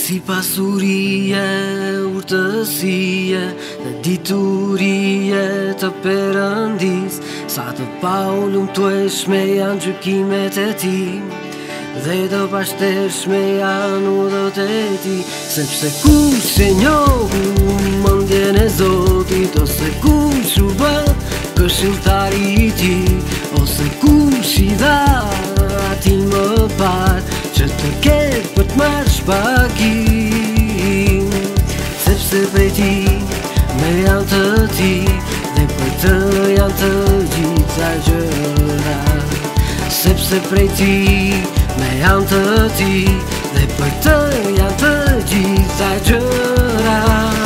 Si pasurie, urtësie dhe diturie të Perëndis, sa të paulumtueshme janë gjykimet e Tij, dhe të pashteshme janë udhët e Tij. Sepse kush e njohu mendjen e Zotit, ose kush u bë këshilltari I Tij, ose kush I dha atij më parë që të ketë për të marrë shpagim. Sepse prej Tij me janë të Tij, dhe për të janë të gjitha gjërat. Sepse prej Tij me janë të Tij, dhe për të janë të gjitha gjërat.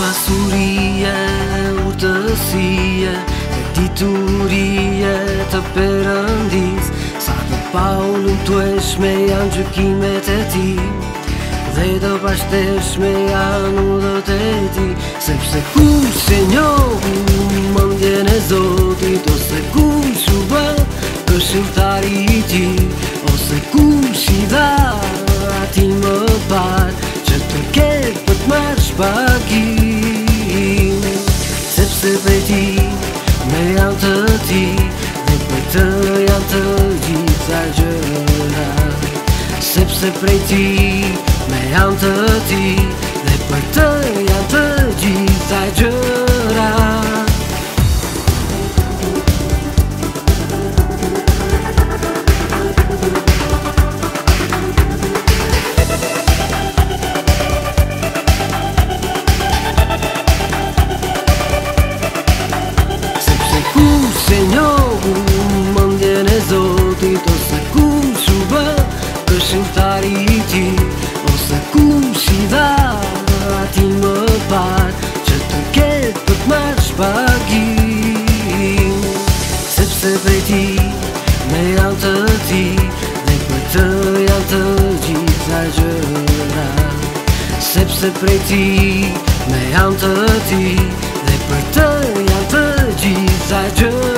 Pasurie, urtësie dhe diturie të Perëndis, sa të paulumtueshme janë gjykimet e Tij, dhe të pashteshme janë udhët e Tij. Sepse kush e njohu mendjen e Zotit, ose kush u bë këshilltari I Tij, ose kush I dha atij më parë që të ketë për të marrë shpagim. Sepse prej Tij me janë të Tij, dhe për të janë të gjitha gjërat. Sepse prej Tij me janë të Tij, dhe për të janë të gjitha gjërat. Se njohu mendjen e Zotit, ose kush u bë këshilltari I Tij, ose kush I dha atij më parë që të ketë për të marrë shpagim. Sepse prej Tij me janë të Tij, dhe për të janë të gjitha gjërat. Sepse prej Tij me janë të Tij, dhe për të janë të gjitha gjërat.